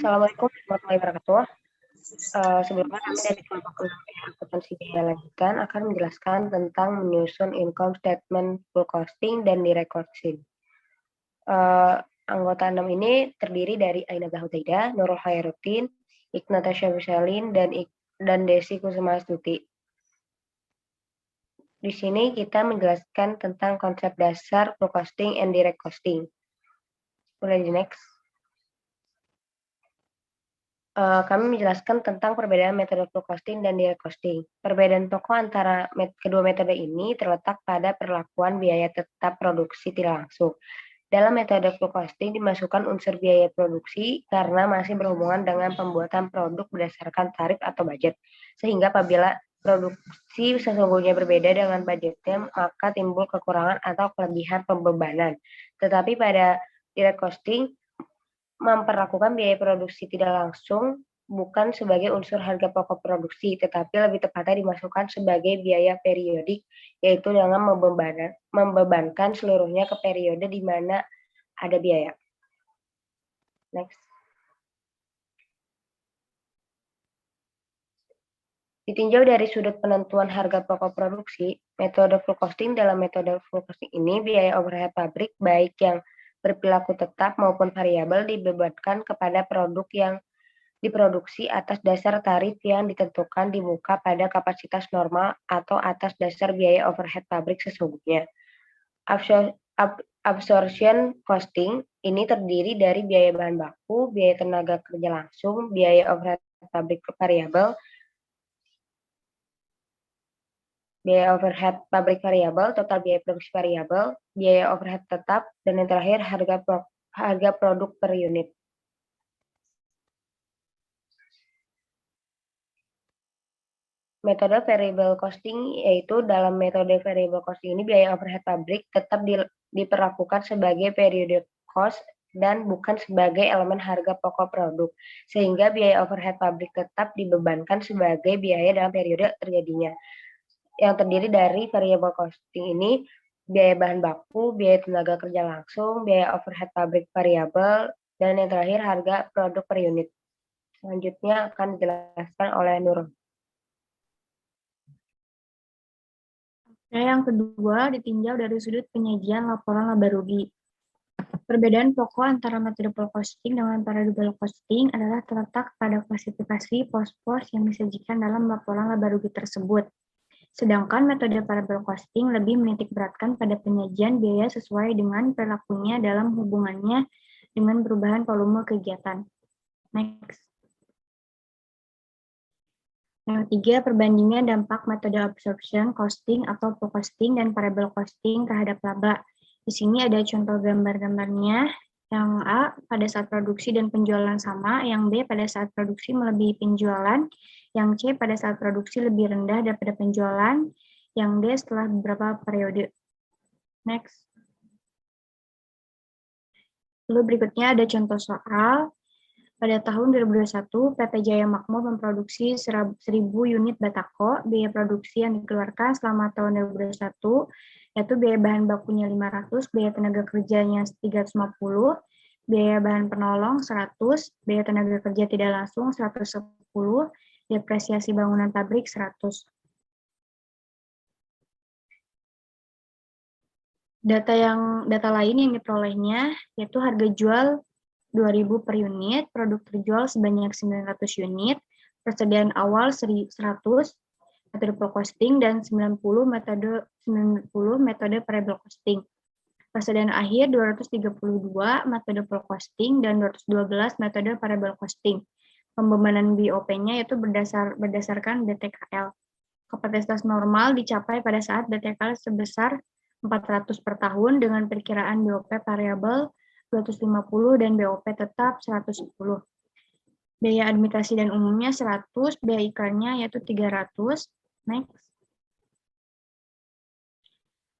Assalamualaikum warahmatullahi wabarakatuh. Sebelumnya kami dari kelompok 6 akuntansi biaya lanjutan akan menjelaskan tentang menyusun income statement full costing dan direct costing. Anggota 6 ini terdiri dari Aina Hutaida, Nurul Khairuddin, Ignata Syafisalin, dan Desi Kusumastuti. Di sini kita menjelaskan tentang konsep dasar full costing and direct costing. Boleh di next. Kami menjelaskan tentang perbedaan metode full costing dan direct costing. Perbedaan pokok antara kedua metode ini terletak pada perlakuan biaya tetap produksi tidak langsung. Dalam metode full costing dimasukkan unsur biaya produksi karena masih berhubungan dengan pembuatan produk berdasarkan tarif atau budget. Sehingga apabila produksi sesungguhnya berbeda dengan budgetnya, maka timbul kekurangan atau kelebihan pembebanan. Tetapi pada direct costing memperlakukan biaya produksi tidak langsung bukan sebagai unsur harga pokok produksi, tetapi lebih tepatnya dimasukkan sebagai biaya periodik, yaitu dengan membebankan seluruhnya ke periode di mana ada biaya. Next. Ditinjau dari sudut penentuan harga pokok produksi, metode full costing dalam metode full costing ini biaya overhead pabrik baik yang berperilaku tetap maupun variabel dibebankan kepada produk yang diproduksi atas dasar tarif yang ditentukan di muka pada kapasitas normal atau atas dasar biaya overhead pabrik sesungguhnya. Absorption costing ini terdiri dari biaya bahan baku, biaya tenaga kerja langsung, biaya overhead pabrik variabel, total biaya produksi variabel, biaya overhead tetap, dan yang terakhir harga produk per unit. Metode variable costing, yaitu dalam metode variable costing ini biaya overhead pabrik tetap diperlakukan sebagai periodic cost dan bukan sebagai elemen harga pokok produk, sehingga biaya overhead pabrik tetap dibebankan sebagai biaya dalam periode terjadinya. Yang terdiri dari variable costing ini biaya bahan baku, biaya tenaga kerja langsung, biaya overhead pabrik variabel, dan yang terakhir harga produk per unit. Selanjutnya akan dijelaskan oleh Nurul. Yang kedua, ditinjau dari sudut penyajian laporan laba rugi. Perbedaan pokok antara metode full costing dengan variable costing adalah terletak pada klasifikasi pos-pos yang disajikan dalam laporan laba rugi tersebut. Sedangkan metode variable costing lebih menitikberatkan pada penyajian biaya sesuai dengan perilakunya dalam hubungannya dengan perubahan volume kegiatan. Next. Yang ketiga, perbandingan dampak metode absorption costing atau full costing dan variable costing terhadap laba. Di sini ada contoh gambar-gambarnya. Yang A, pada saat produksi dan penjualan sama. Yang B, pada saat produksi melebihi penjualan. Yang C, pada saat produksi lebih rendah daripada penjualan. Yang D, setelah beberapa periode. Next. Lalu berikutnya ada contoh soal. Pada tahun 2021, PT Jaya Makmur memproduksi 1.000 unit batako. Biaya produksi yang dikeluarkan selama tahun 2021, yaitu biaya bahan bakunya 500, biaya tenaga kerjanya 350, biaya bahan penolong 100, biaya tenaga kerja tidak langsung 110, depresiasi bangunan pabrik 100. Data lain yang diperolehnya yaitu harga jual 2.000 per unit, produk terjual sebanyak 900 unit, persediaan awal 100, metode full costing, dan 90 metode variable costing. Persediaan akhir 232 metode full costing dan 212 metode variable costing. Pembebanan BOP-nya yaitu berdasarkan BTKL. Kapasitas normal dicapai pada saat BTKL sebesar 400 per tahun dengan perkiraan BOP variabel 250 dan BOP tetap 110. Biaya administrasi dan umumnya 100, biaya ikannya yaitu 300. Next.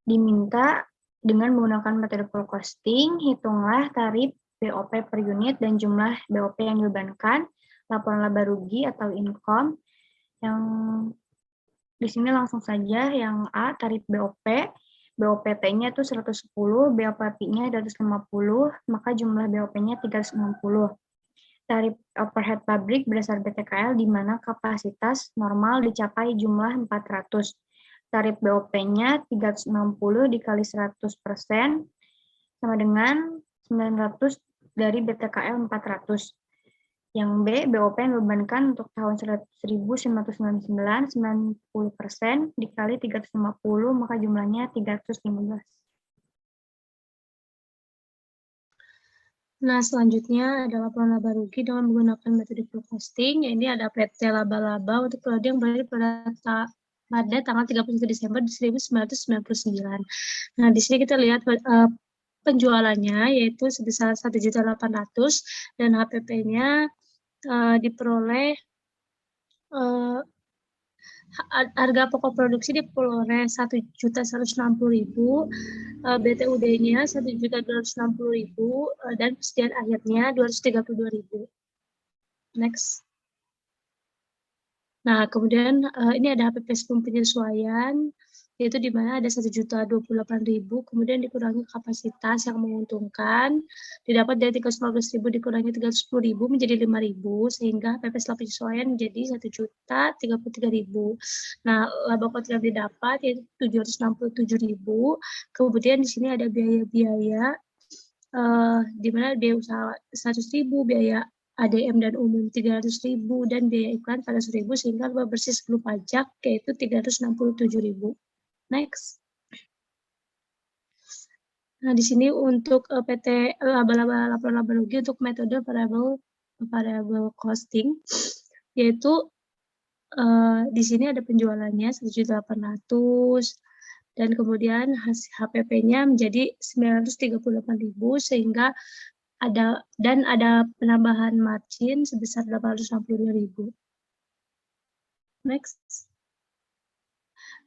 Diminta dengan menggunakan metode full costing, hitunglah tarif BOP per unit dan jumlah BOP yang dibebankan, laporan laba rugi atau income. Yang di sini langsung saja yang A, tarif BOP. BOPT-nya itu 110, BOPP-nya 250, maka jumlah BOP-nya 360. tarif overhead pabrik berdasar BTKL di mana kapasitas normal dicapai jumlah 400. Tarif BOP-nya 360 dikali 100% sama dengan 900 dari BTKL 400. Yang B, BOP yang dibebankan untuk tahun 1999, 90% dikali 350, maka jumlahnya 315. Nah, selanjutnya adalah laporan laba rugi dengan menggunakan metode full costing. Ini ada PT laba-laba untuk periode yang berakhir pada tanggal 31 Desember 1999. Nah, di sini kita lihat penjualannya yaitu sebesar 1.800.000 dan HPP-nya diperoleh harga pokok produksi diperoleh 1.160.000, BTUD-nya 1.260.000 dan persediaan akhirnya 232.000. Next. Nah, kemudian ini ada HPP sebelum penyesuaian, yaitu di mana ada 1.028.000, kemudian dikurangi kapasitas yang menguntungkan, didapat dari 315.000 dikurangi 310.000 menjadi 5.000, sehingga HPP setelah penyesuaian menjadi 1.033.000. Nah, laba kontrak didapat yaitu 767.000, kemudian di sini ada biaya-biaya, di mana biaya usaha 100.000, biaya ADM dan umum 300.000 dan biaya iklan 400.000 sehingga laba bersih sebelum pajak yaitu 367.000. Next. Nah, di sini untuk PT laporan laba rugi untuk metode variable costing yaitu di sini ada penjualannya 1.800.000 dan kemudian HPP-nya menjadi 938.000 sehingga ada penambahan margin sebesar 862.000. Next.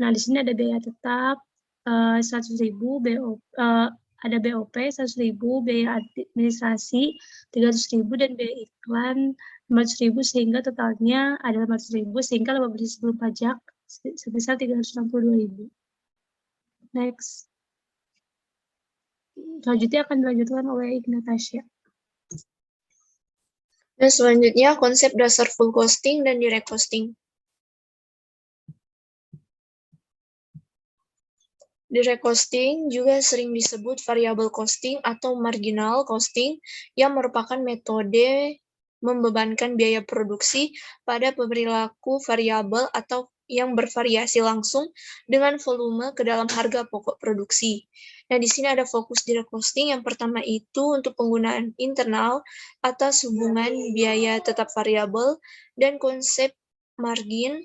Nah, di sini ada biaya tetap 100.000, ada BOP 100.000, biaya administrasi 300.000 dan biaya iklan 500.000 sehingga totalnya ada 500.000 sehingga laba bersih sebelum pajak sebesar 362.000. Next. Selanjutnya akan dilanjutkan oleh Ignatasya. Dan selanjutnya konsep dasar full costing dan direct costing. Direct costing juga sering disebut variable costing atau marginal costing yang merupakan metode membebankan biaya produksi pada perilaku variabel atau yang bervariasi langsung dengan volume ke dalam harga pokok produksi. Nah, di sini ada fokus direct costing. Yang pertama itu untuk penggunaan internal atas hubungan biaya tetap variabel dan konsep margin,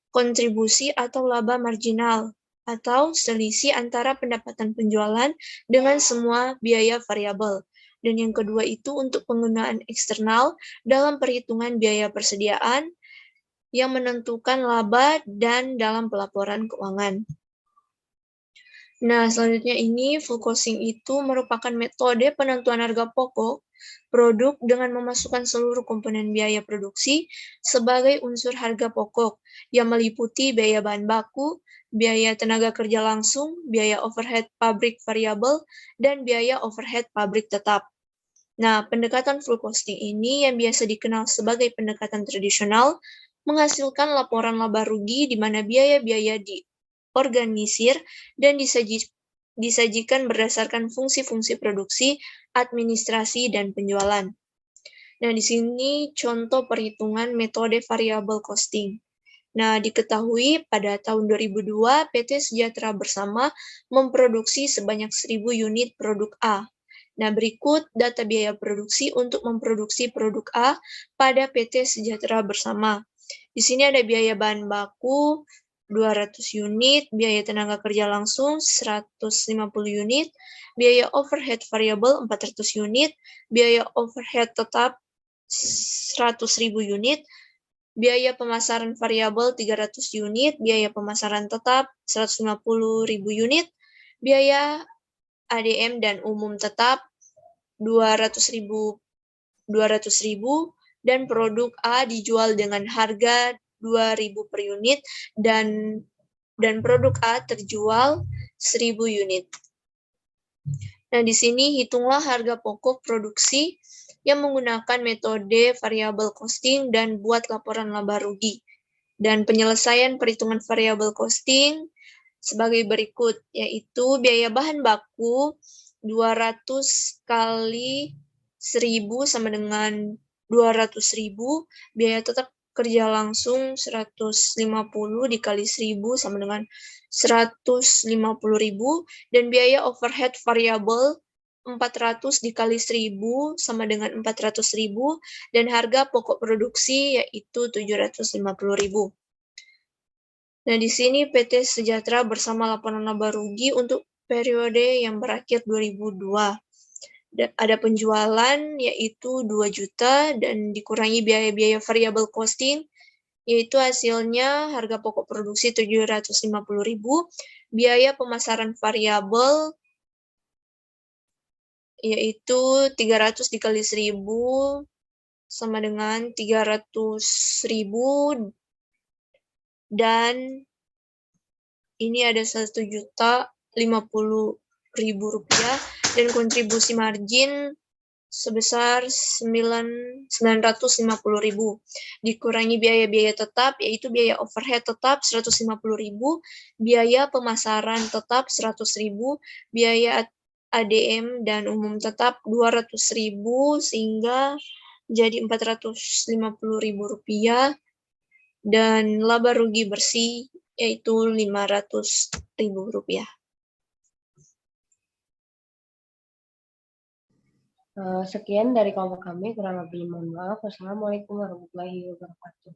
kontribusi atau laba marginal atau selisih antara pendapatan penjualan dengan semua biaya variabel. Dan yang kedua itu untuk penggunaan eksternal dalam perhitungan biaya persediaan yang menentukan laba dan dalam pelaporan keuangan. Nah, selanjutnya ini full costing itu merupakan metode penentuan harga pokok produk dengan memasukkan seluruh komponen biaya produksi sebagai unsur harga pokok yang meliputi biaya bahan baku, biaya tenaga kerja langsung, biaya overhead pabrik variabel, dan biaya overhead pabrik tetap. Nah, pendekatan full costing ini yang biasa dikenal sebagai pendekatan tradisional menghasilkan laporan laba rugi di mana biaya-biaya diorganisir dan disajikan berdasarkan fungsi-fungsi produksi, administrasi, dan penjualan. Nah, di sini contoh perhitungan metode variable costing. Nah, diketahui pada tahun 2002 PT Sejahtera Bersama memproduksi sebanyak 1.000 unit produk A. Nah, berikut data biaya produksi untuk memproduksi produk A pada PT Sejahtera Bersama. Di sini ada biaya bahan baku 200 unit, biaya tenaga kerja langsung 150 unit, biaya overhead variable 400 unit, biaya overhead tetap 100.000 unit, biaya pemasaran variabel 300 unit, biaya pemasaran tetap 150.000 unit, biaya ADM dan umum tetap 200.000 dan produk A dijual dengan harga 2.000 per unit dan produk A terjual 1.000 unit. Nah, di sini hitunglah harga pokok produksi yang menggunakan metode variable costing dan buat laporan laba rugi. Dan penyelesaian perhitungan variable costing sebagai berikut, yaitu biaya bahan baku 200 kali 1000 sama dengan 200.000, biaya tetap kerja langsung 150 dikali 1000 sama dengan 150.000, dan biaya overhead variabel 400 dikali 1000 sama dengan 400.000, dan harga pokok produksi yaitu 750.000. Nah, di sini PT Sejahtera bersama laporan laba rugi untuk periode yang berakhir 2002. Ada penjualan yaitu 2 juta dan dikurangi biaya-biaya variable costing, yaitu hasilnya harga pokok produksi 750.000, biaya pemasaran variabel yaitu 300 dikali 1000 sama dengan 300.000, dan ini ada 1.050.000 rupiah, dan kontribusi margin sebesar 950.000, dikurangi biaya-biaya tetap, yaitu biaya overhead tetap 150.000, biaya pemasaran tetap 100.000, biaya ADM dan umum tetap 200.000, sehingga jadi 450.000 rupiah, dan laba rugi bersih yaitu 500.000 rupiah. Sekian dari kelompok kami, kurang lebih mohon maaf. Wassalamualaikum warahmatullahi wabarakatuh.